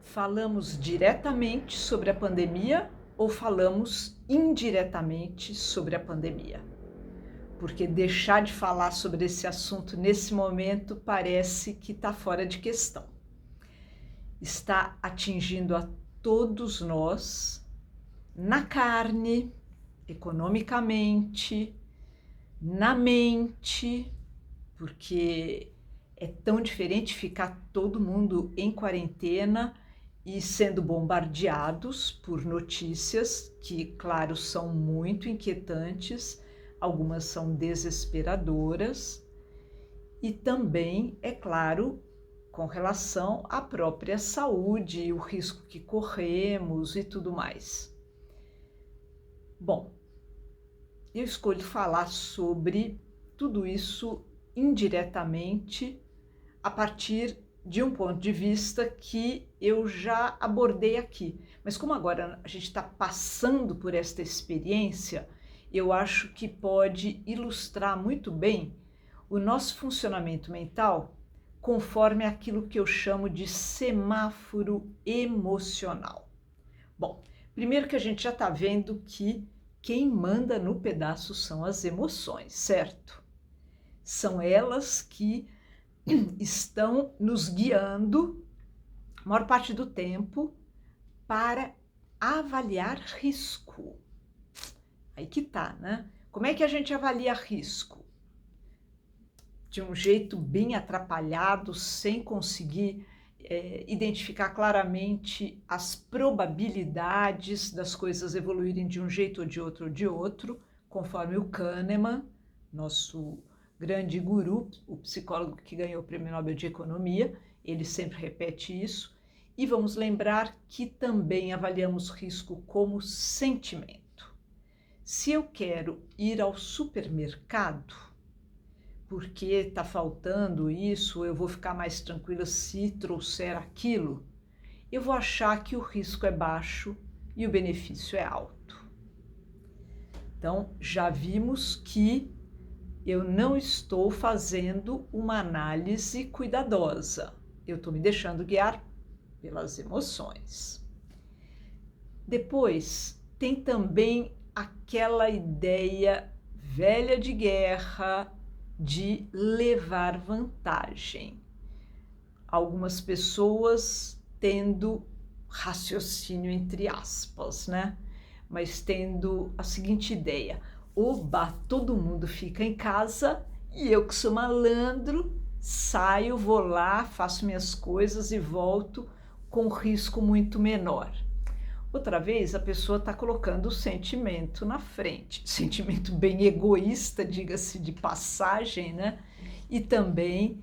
Falamos diretamente sobre a pandemia ou falamos indiretamente sobre a pandemia? Porque deixar de falar sobre esse assunto nesse momento parece que está fora de questão. Está atingindo a todos nós, na carne, economicamente, na mente, porque é tão diferente ficar todo mundo em quarentena e sendo bombardeados por notícias que, claro, são muito inquietantes, algumas são desesperadoras, e também, é claro, com relação à própria saúde, o risco que corremos e tudo mais. Bom, eu escolho falar sobre tudo isso indiretamente a partir de um ponto de vista que eu já abordei aqui. Mas como agora a gente está passando por esta experiência, eu acho que pode ilustrar muito bem o nosso funcionamento mental conforme aquilo que eu chamo de semáforo emocional. Bom, primeiro que a gente já está vendo que quem manda no pedaço são as emoções, certo? São elas que estão nos guiando, a maior parte do tempo, para avaliar risco. Aí que tá, né? Como é que a gente avalia risco? De um jeito bem atrapalhado, sem conseguir identificar claramente as probabilidades das coisas evoluírem de um jeito ou de outro, conforme o Kahneman, nosso grande guru, o psicólogo que ganhou o Prêmio Nobel de Economia, ele sempre repete isso. E vamos lembrar que também avaliamos risco como sentimento. Se eu quero ir ao supermercado, porque está faltando isso, eu vou ficar mais tranquila se trouxer aquilo, eu vou achar que o risco é baixo e o benefício é alto. Então, já vimos que eu não estou fazendo uma análise cuidadosa, eu estou me deixando guiar pelas emoções. Depois, tem também aquela ideia velha de guerra de levar vantagem. Algumas pessoas tendo raciocínio entre aspas, né? Mas tendo a seguinte ideia: oba, todo mundo fica em casa e eu que sou malandro, saio, vou lá, faço minhas coisas e volto com risco muito menor. Outra vez, a pessoa está colocando o sentimento na frente, sentimento bem egoísta, diga-se de passagem, né? E também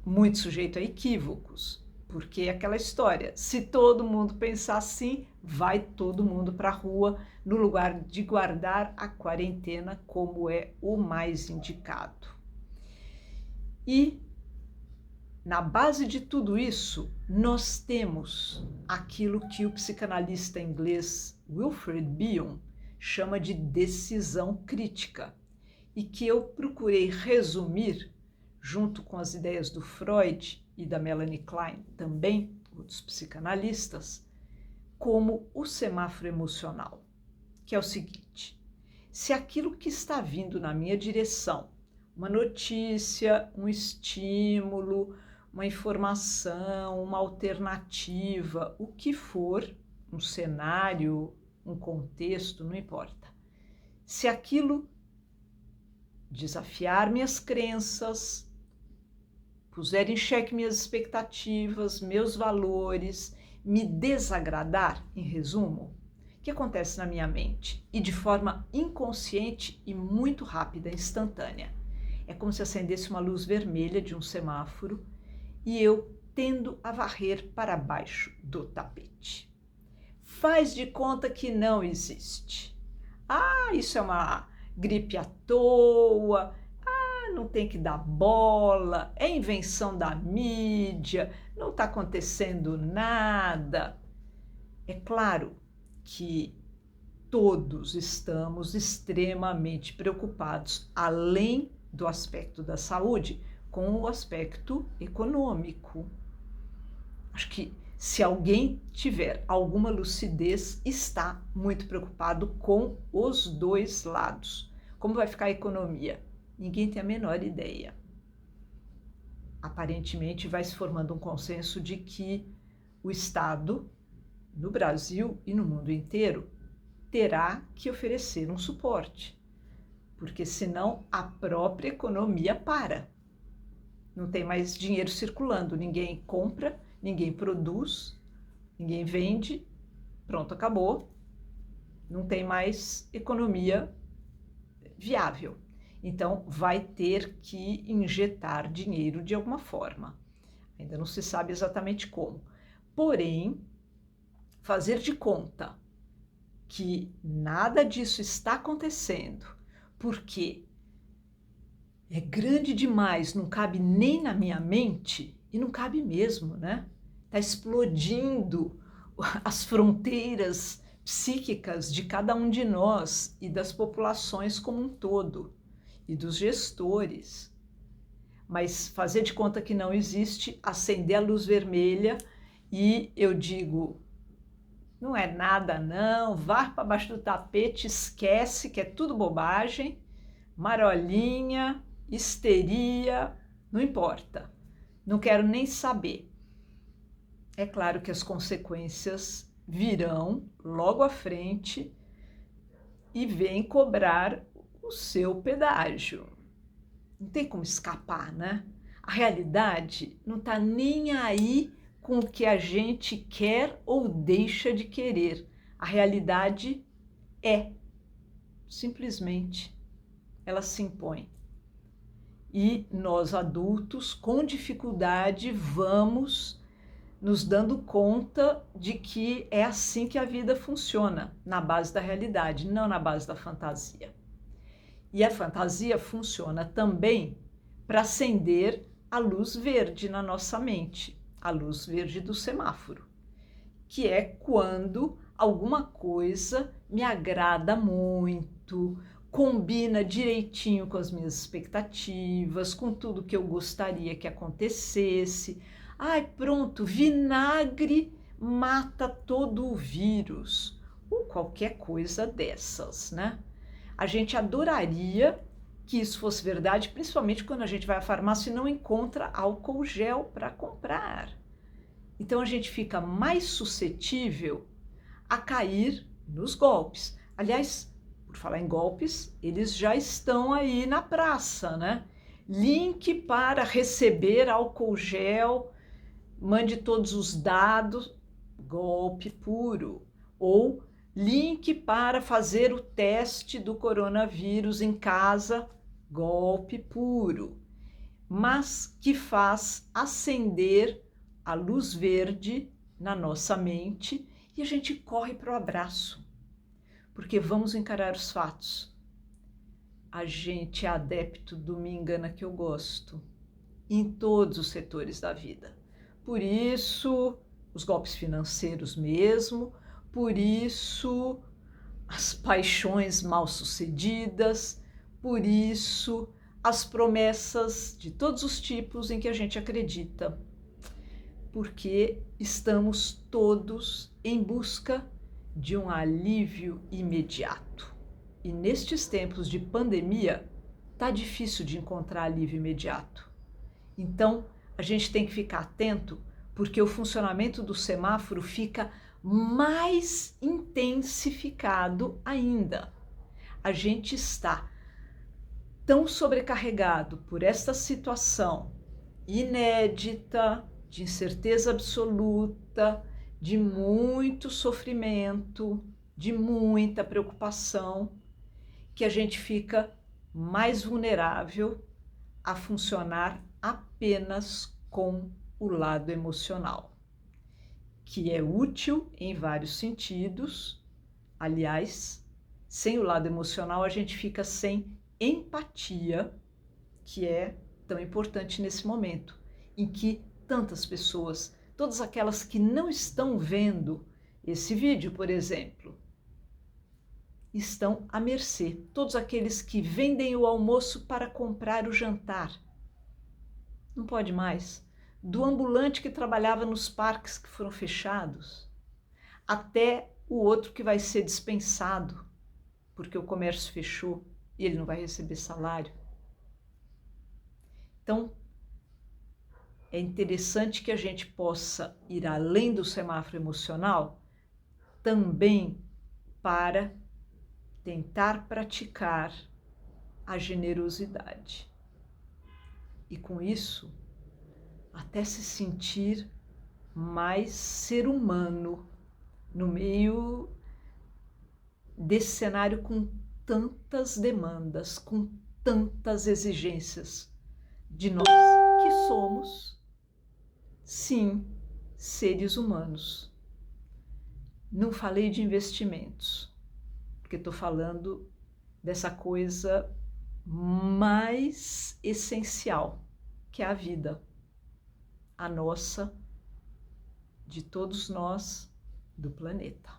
muito sujeito a equívocos, porque é aquela história, se todo mundo pensar assim, vai todo mundo para a rua, no lugar de guardar a quarentena como é o mais indicado. E na base de tudo isso, nós temos aquilo que o psicanalista inglês Wilfred Bion chama de decisão crítica, e que eu procurei resumir, junto com as ideias do Freud e da Melanie Klein, também outros psicanalistas, como o semáforo emocional, que é o seguinte: se aquilo que está vindo na minha direção, uma notícia, um estímulo, uma informação, uma alternativa, o que for, um cenário, um contexto, não importa. Se aquilo desafiar minhas crenças, puser em xeque minhas expectativas, meus valores, me desagradar, em resumo, o que acontece na minha mente? E de forma inconsciente e muito rápida, instantânea. É como se acendesse uma luz vermelha de um semáforo e eu tendo a varrer para baixo do tapete. Faz de conta que não existe. Ah, isso é uma gripe à toa, não tem que dar bola, é invenção da mídia, não está acontecendo nada. É claro que todos estamos extremamente preocupados, além do aspecto da saúde, com o aspecto econômico. Acho que Se alguém tiver alguma lucidez, está muito preocupado com os dois lados. Como vai ficar a economia? Ninguém tem a menor ideia. Aparentemente vai se formando um consenso de que o Estado, no Brasil e no mundo inteiro, terá que oferecer um suporte, porque senão a própria economia para. Não tem mais dinheiro circulando, ninguém compra, ninguém produz, ninguém vende, pronto, acabou. Não tem mais economia viável. Então, vai ter que injetar dinheiro de alguma forma. Ainda não se sabe exatamente como. Porém, fazer de conta que nada disso está acontecendo, porque é grande demais, não cabe nem na minha mente, e não cabe mesmo, né? Está explodindo as fronteiras psíquicas de cada um de nós e das populações como um todo, e dos gestores. Mas fazer de conta que não existe, acender a luz vermelha e eu digo, não é nada não, vá para baixo do tapete, esquece que é tudo bobagem, marolinha, histeria, não importa, não quero nem saber. É claro que as consequências virão logo à frente e vêm cobrar o seu pedágio. Não tem como escapar, né? A realidade não está nem aí com o que a gente quer ou deixa de querer. A realidade é, simplesmente, ela se impõe. E nós adultos, com dificuldade, vamos nos dando conta de que é assim que a vida funciona, na base da realidade, não na base da fantasia. E a fantasia funciona também para acender a luz verde na nossa mente, a luz verde do semáforo, que é quando alguma coisa me agrada muito, combina direitinho com as minhas expectativas, com tudo que eu gostaria que acontecesse. Ai, pronto, vinagre mata todo o vírus, ou qualquer coisa dessas, né? A gente adoraria que isso fosse verdade, principalmente quando a gente vai à farmácia e não encontra álcool gel para comprar. Então a gente fica mais suscetível a cair nos golpes. Aliás, por falar em golpes, eles já estão aí na praça, né? Link para receber álcool gel, mande todos os dados, golpe puro. Ou link para fazer o teste do coronavírus em casa, golpe puro. Mas que faz acender a luz verde na nossa mente e a gente corre para o abraço, porque vamos encarar os fatos. A gente é adepto do me engana que eu gosto, em todos os setores da vida. Por isso, os golpes financeiros mesmo, por isso, as paixões mal-sucedidas, por isso, as promessas de todos os tipos em que a gente acredita. Porque estamos todos em busca de um alívio imediato. E nestes tempos de pandemia, tá difícil de encontrar alívio imediato. Então, a gente tem que ficar atento, porque o funcionamento do semáforo fica mais intensificado ainda. A gente está tão sobrecarregado por esta situação inédita, de incerteza absoluta, de muito sofrimento, de muita preocupação, que a gente fica mais vulnerável a funcionar apenas com o lado emocional, que é útil em vários sentidos. Aliás, sem o lado emocional a gente fica sem empatia, que é tão importante nesse momento, em que tantas pessoas, todas aquelas que não estão vendo esse vídeo, por exemplo, estão à mercê. Todos aqueles que vendem o almoço para comprar o jantar. Não pode mais. do ambulante que trabalhava nos parques que foram fechados, até o outro que vai ser dispensado, porque o comércio fechou e ele não vai receber salário. Então, é interessante que a gente possa ir além do semáforo emocional também para tentar praticar a generosidade. E com isso, até se sentir mais ser humano no meio desse cenário com tantas demandas, com tantas exigências de nós que somos, sim, seres humanos. Não falei de investimentos, porque estou falando dessa coisa mais essencial, que é a vida, a nossa, de todos nós, do planeta.